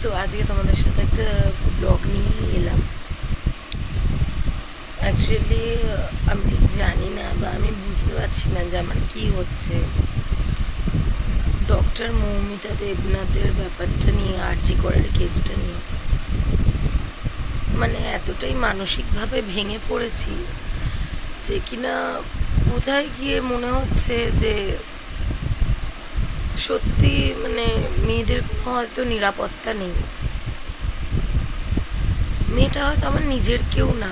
তো আজকে তোমাদের সাথে একটা ব্লগ নিয়ে এলাম। অ্যাকচুয়ালি আমি ঠিক জানি না বা আমি বুঝতে পারছি না যে আমার কী হচ্ছে। ডক্টর মৌমিতা দেবনাথের ব্যাপারটা নিয়ে, আরজি করের কেসটা নিয়ে মানে এতটাই মানসিকভাবে ভেঙে পড়েছি যে কিনা কোথায় গিয়ে মনে হচ্ছে যে সত্যি মানে মেয়েদের কোনো হয়তো নিরাপত্তা নেই। মেয়েটা হয়তো আমার নিজের কেউ না,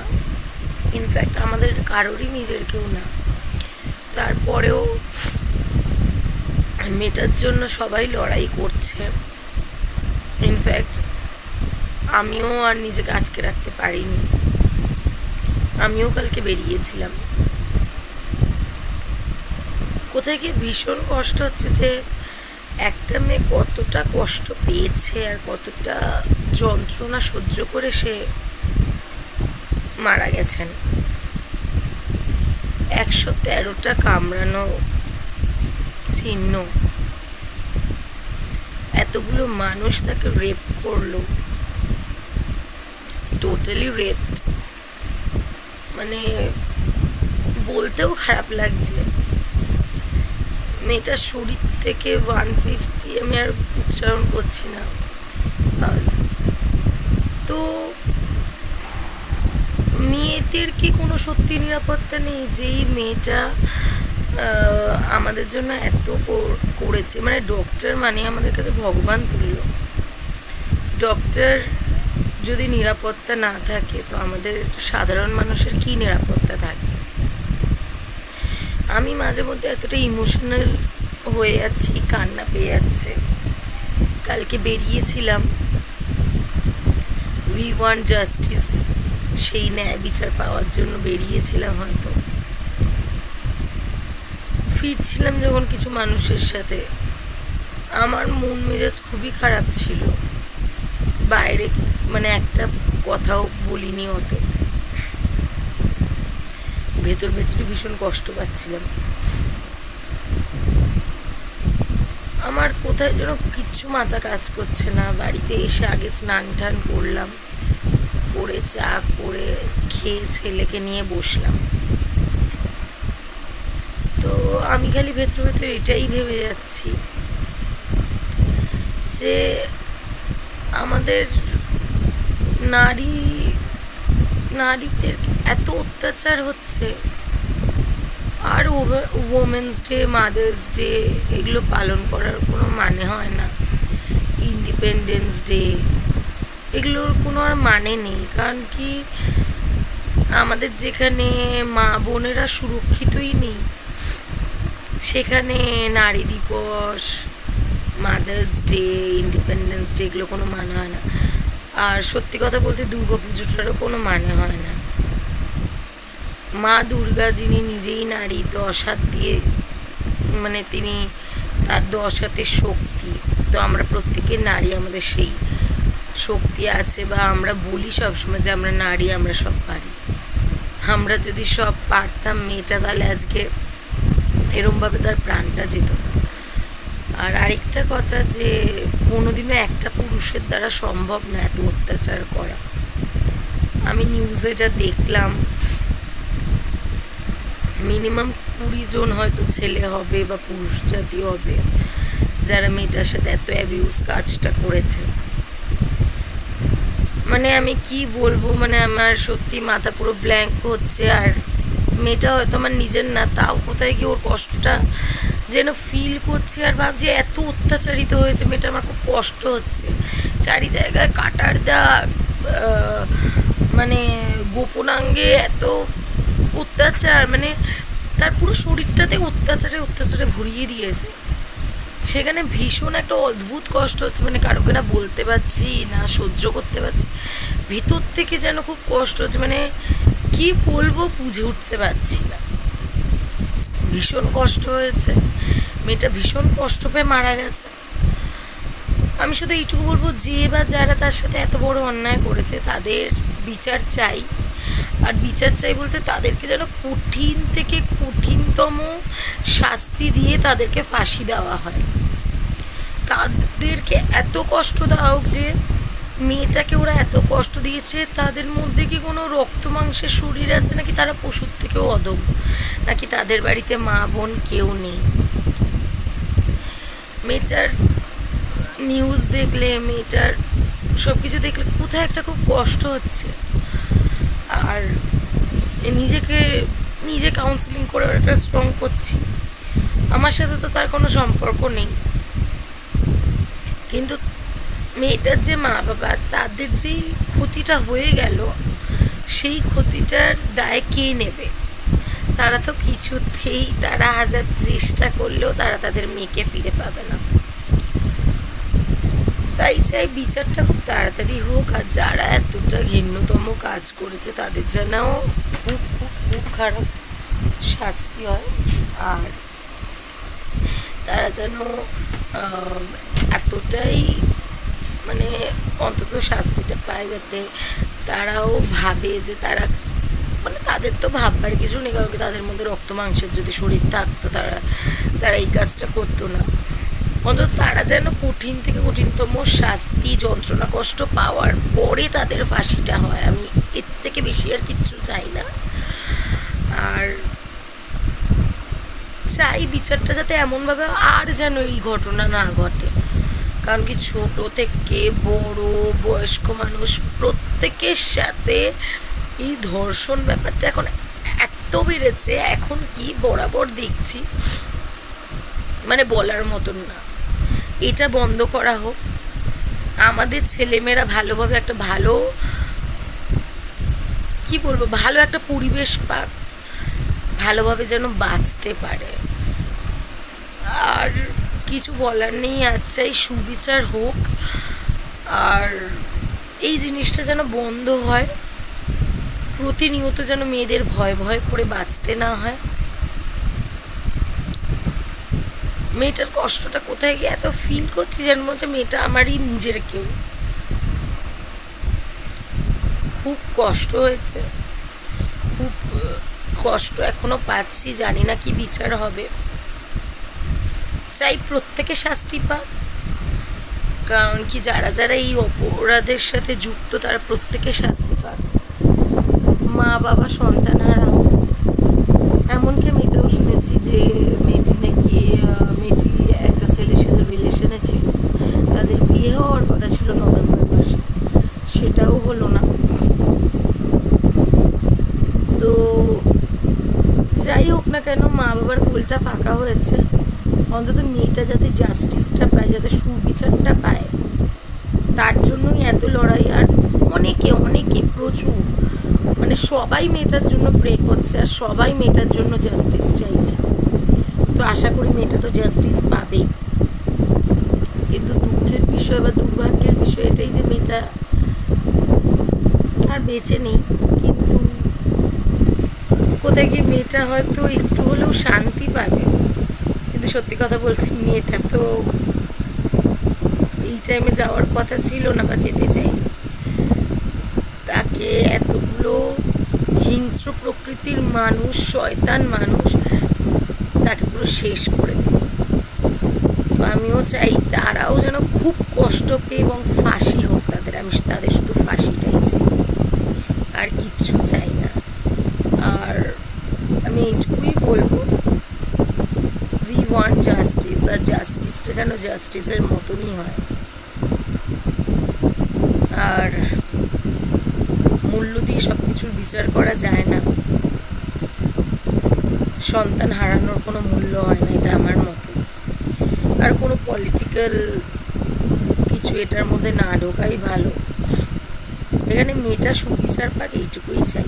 ইনফ্যাক্ট আমাদের কারোরই নিজের কেউ না, তারপরেও মেয়েটার জন্য সবাই লড়াই করছে। ইনফ্যাক্ট আমিও আর নিজেকে আটকে রাখতে পারিনি, আমিও কালকে বেরিয়েছিলাম। কোথায় গিয়ে ভীষণ কষ্ট হচ্ছে যে একটা মেয়ে কতটা কষ্ট পেয়েছে আর কতটা যন্ত্রণা সহ্য করে সে মারা গেছেন। 113টা কামড়ানো চিহ্ন, এতগুলো মানুষ তাকে রেপ করলো, টোটালি রেপড। মানে বলতেও খারাপ লাগছে। মেয়েটার শরীর থেকে 150, আমি আর উচ্চারণ করছি না। তো মেয়েদের কি কোনো সত্যি নিরাপত্তা নেই? যেই মেয়েটা আমাদের জন্য এত করেছে, মানে ডক্টর মানে আমাদের কাছে ভগবান তুল্য। ডক্টর যদি নিরাপত্তা না থাকে তো আমাদের সাধারণ মানুষের কি নিরাপত্তা থাকবে? আমি মাঝে মধ্যে এতটা ইমোশনাল হয়ে যাচ্ছি, কান্না পেয়ে যাচ্ছে। কালকে বেরিয়েছিলাম, উই ওয়ান্ট জাস্টিস, সেই ন্যায় বিচার পাওয়ার জন্য বেরিয়েছিলাম। হয়তো ফিরছিলাম যখন কিছু মানুষের সাথে, আমার মন মেজাজ খুবই খারাপ ছিল। বাইরে মানে একটা কথাও বলিনি, অত ভেতর ভেতরে ভীষণ কষ্ট পাচ্ছিলাম। আমার কোথায় যেন কিচ্ছু মাথা কাজ করছে না। বাড়িতে এসে আগে স্নান টান করলাম, করে চা করে খেয়ে ছেলেকে নিয়ে বসলাম। তো আমি খালি ভেতর ভেতর এটাই ভেবে যাচ্ছি যে আমাদের নারীদের এত অত্যাচার হচ্ছে। আর ওমেন্স ডে, মাদার্স ডে এগুলো পালন করার কোনো মানে হয় না। ইন্ডিপেন্ডেন্স ডে এগুলোর কোনো আর মানে নেই। কারণ কি আমাদের যেখানে মা বোনেরা সুরক্ষিতই নেই, সেখানে নারী দিবস, মাদার্স ডে, ইন্ডিপেন্ডেন্স ডে এগুলো কোনো মানে হয় না। আর সত্যি কথা বলতে দুর্গা পুজোটারও কোনো মানে হয় না। মা দুর্গা যিনি নিজেই নারী, 10 হাত দিয়ে, মানে তিনি তার 10 হাতের শক্তি। তো আমরা প্রত্যেকের নারী, আমাদের সেই শক্তি আছে, বা আমরা বলি সবসময় যে আমরা নারী, আমরা সব পারি। আমরা যদি সব পারতাম মেয়েটা, তাহলে আজকে এরমভাবে তার প্রাণটা যেত না। আর আরেকটা কথা, যে কোনোদিনও একটা পুরুষের দ্বারা সম্ভব না এত অত্যাচার করা। আমি নিউজে যা দেখলাম, মিনিমাম 20 জন হয়তো ছেলে হবে বা পুরুষ জাতি হবে যারা মেয়েটার সাথে এত অ্যাবিউজ কাজটা করেছে। মানে আমি কি বলবো, মানে আমার সত্যি মাথা পুরো ব্ল্যাঙ্ক হচ্ছে। আর মেয়েটা হয়তো আমার নিজের না, তাও কোথায় গিয়ে ওর কষ্টটা যেন ফিল করছে। আর ভাবছি এত অত্যাচারিত হয়েছে মেয়েটা, আমার খুব কষ্ট হচ্ছে। চারি জায়গায় কাটার দাগ, মানে গোপনাঙ্গে এত অত্যাচার, মানে তার পুরো শরীরটাতে অত্যাচারে অত্যাচারে ভরিয়ে দিয়েছে। সেখানে ভীষণ একটা অদ্ভুত কষ্ট হচ্ছে, মানে কারোকে না বলতে পারছি না সহ্য করতে পারছি, ভিতর থেকে যেন খুব কষ্ট হচ্ছে। মানে কি বলবো বুঝে উঠতে পারছি না। ভীষণ কষ্ট হয়েছে, মেয়েটা ভীষণ কষ্ট পেয়ে মারা গেছে। আমি শুধু এইটুকু বলবো, যে বা যারা তার সাথে এত বড় অন্যায় করেছে তাদের বিচার চাই। আর বিচার চাই বলতে তাদেরকে যেন কঠিন থেকে কঠিনতম শাস্তি দিয়ে তাদেরকে ফাঁসি দেওয়া হয়। তাদেরকে এত কষ্ট দেওয়া হোক যে মেয়েটাকে ওরা এত কষ্ট দিয়েছে, তাদের মধ্যে কি কোনো রক্ত মাংসের শরীর আছে নাকি তারা পশুর থেকেও অদম, নাকি তাদের বাড়িতে মা বোন কেউ নেই? মেয়েটার নিউজ দেখলে, মেয়েটার সব কিছু দেখলে কোথায় একটা খুব কষ্ট হচ্ছে। আর নিজে কাউন্সিলিং করে একটা স্ট্রং করছি। আমার সাথে তো তার কোনো সম্পর্ক নেই, কিন্তু মেয়েটার যে মা বাবা, তাদের যেই ক্ষতিটা হয়ে গেল, সেই ক্ষতিটার দায় কে নেবে? তারা তো কিছুতেই, তারা হাজার চেষ্টা করলেও তারা তাদের মেয়েকে ফিরে পাবে না। তাই চাই বিচারটা খুব তাড়াতাড়ি হোক, আর যারা এতটা ঘৃণ্যতম কাজ করেছে তাদের যেন খুব খুব খুব খারাপ শাস্তি হয়। আর তারা যেন এতটাই মানে অন্তত শাস্তিটা পায়, যাতে তারাও ভাবে যে তারা মানে তাদের তো ভাববার কিছু নেই, কারণ তাদের মধ্যে রক্ত মাংসের যদি শরীর থাকতো তারা এই কাজটা করতো না। অন্তত তারা যেন কঠিন থেকে কঠিনতম শাস্তি, যন্ত্রণা, কষ্ট পাওয়ার পরে তাদের ফাঁসিটা হয়। আমি এর থেকে বেশি আর কিচ্ছু চাই না। আর চাই বিচারটা যাতে এমনভাবে আর যেন এই ঘটনা না ঘটে, কারণ কি ছোট থেকে বড় বয়স্ক মানুষ প্রত্যেকের সাথে এই ধর্ষণ ব্যাপারটা এখন এত বেড়েছে, এখন কি বরাবর দেখছি, মানে বলার মতন না। এটা বন্ধ করা হোক, আমাদের ছেলেমেয়েরা ভালোভাবে একটা ভালো কি বলবো ভালো একটা পরিবেশ পাক, ভালোভাবে যেন বাঁচতে পারে। আর কিছু বলার নেই, আচ্ছা এই সুবিচার হোক, আর এই জিনিসটা যেন বন্ধ হয়, প্রতিনিয়ত যেন মেয়েদের ভয় ভয় করে বাঁচতে না হয়। মেয়েটার কষ্টটা কোথায় গিয়ে এত ফিল করছি যেন মনে হচ্ছে মেয়েটা আমারই নিজের কেউ। খুব কষ্ট হয়েছে, খুব কষ্ট এখনো পাচ্ছি, জানি না কি বিচার হবে। চাই প্রত্যেকে শাস্তি পাক, কারণ কি যারা যারা এই অপরাধের সাথে যুক্ত তারা প্রত্যেকে শাস্তি পাক। মা বাবা সন্তান হারাও, এমনকি মেয়েটাও শুনেছি যে মেয়েটি একটা ছেলের সাথে রিলেশনে ছিল, তাদের বিয়ে হওয়ার কথা ছিল নভেম্বর মাসে, সেটাও হলো না। তো যাই হোক না কেন, মা বাবার কোলটা ফাঁকা হয়েছে, অন্তত মেয়েটা যাতে জাস্টিসটা পায়, যাতে সুবিচারটা পায়, তার জন্যই এত লড়াই। আর অনেকে প্রচুর, মানে সবাই মেয়েটার জন্য প্রে করছে, আর সবাই মেয়েটার জন্য জাস্টিস চাইছে। তো আশা করি মেয়েটা তো জাস্টিস পাবেই। কিন্তু দুঃখের বিষয় বা দুর্ভাগ্যের বিষয় এটাই যে মেয়েটা আর বেঁচে নেই। কিন্তু কোথায় গিয়ে মেয়েটা হয়তো একটু হলেও শান্তি পাবে। কিন্তু সত্যি কথা বলতে মেয়েটা তো এই টাইমে যাওয়ার কথা ছিল না, বা যেতে চাই। তাকে এতগুলো হিংস্র প্রকৃতির মানুষ, শয়তান মানুষ তাকে পুরো শেষ করে দিল। তো আমিও চাই তারাও যেন খুব কষ্ট পেয়ে এবং ফাঁসি হোক তাদের। আমি তাদের শুধু ফাঁসিটাই চাই, আর কিচ্ছু চাই না। আর আমি এইটুকুই বলবো, উই ওয়ান্ট জাস্টিস, আর জাস্টিসটা যেন জাস্টিসের মতনই হয়। আর মূল্য দিয়ে সব কিছুর বিচার করা যায় না, সন্তান হারানোর কোনো মূল্য হয় না, এটা আমার মতে। আর কোনো পলিটিক্যাল কিছু এটার মধ্যে না ঢোকাই ভালো। এখানে মেয়েটা সুবিচার পাক, এইটুকুই চাই।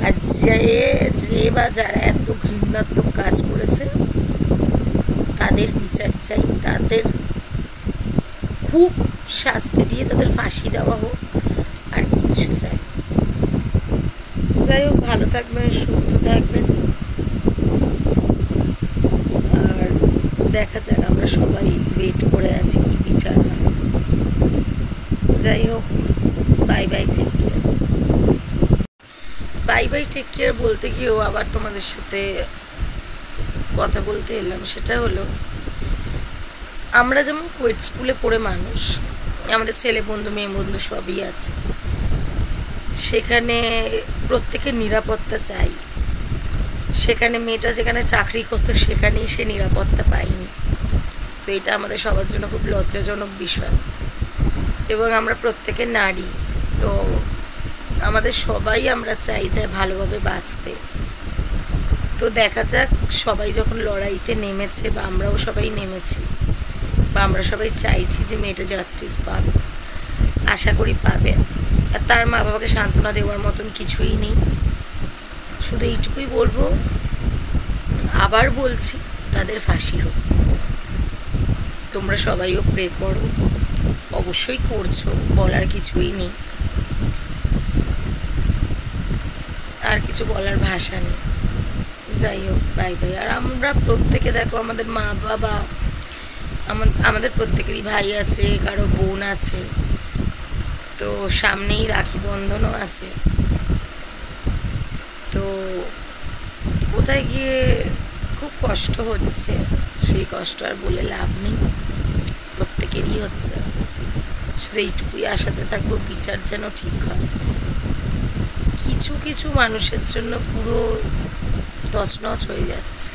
আর যে বা যারা এত ঘৃণাত্মক কাজ করেছে তাদের বিচার চাই, তাদের খুব শাস্তি দিয়ে তাদের ফাঁসি দেওয়া হোক, আর কিচ্ছু চাই। যাই হোক, ভালো থাকবেন, সুস্থ থাকবেন, আর দেখা যাক, আমরা সবাই ওয়েট করে আছি কি বিচার হয়। যাই হোক, bye bye, take care. Bye bye, take care বলতে গিয়েও আবার তোমাদের সাথে কথা বলতে এলাম। সেটা হলো, আমরা যেমন কোয়েট স্কুলে পড়ে মানুষ, আমাদের ছেলে বন্ধু মেয়ে বন্ধু সবই আছে, সেখানে প্রত্যেকের নিরাপত্তা চাই। সেখানে মেয়েটা যেখানে চাকরি করতো সেখানেই সে নিরাপত্তা পায়নি, তো এটা আমাদের সবার জন্য খুব লজ্জাজনক বিষয়। এবং আমরা প্রত্যেকে নারী, তো আমাদের সবাই আমরা চাই যে ভালোভাবে বাঁচতে। তো দেখা যাক, সবাই যখন লড়াইতে নেমেছে বা আমরাও সবাই নেমেছি বা আমরা সবাই চাইছি যে মেয়েটা জাস্টিস পাবে, আশা করি পাবে। আর তার মা বাবাকে সান্ত্বনা দেওয়ার মতন কিছুই নেই। শুধু এইটুকুই বলবো, আবার বলছি, তাদের ফাঁসি হোক। তোমরা সবাইও প্রে করো, অবশ্যই করছো, বলার কিছুই নেই, আর কিছু বলার ভাষা নেই। যাই হোক, বাই বাই। আর আমরা প্রত্যেকে দেখো, আমাদের মা বাবা, আমাদের প্রত্যেকেরই ভাই আছে, কারো বোন আছে, তো সামনেই রাখি বন্ধনও আছে। তো কোথায় গিয়ে খুব কষ্ট হচ্ছে, সেই কষ্ট আর বলে লাভ নেই, প্রত্যেকেরই হচ্ছে। শুধু এইটুকুই আশাতে থাকবো, বিচার যেন ঠিক হয়। কিছু কিছু মানুষের জন্য পুরো তছনছ হয়ে যাচ্ছে।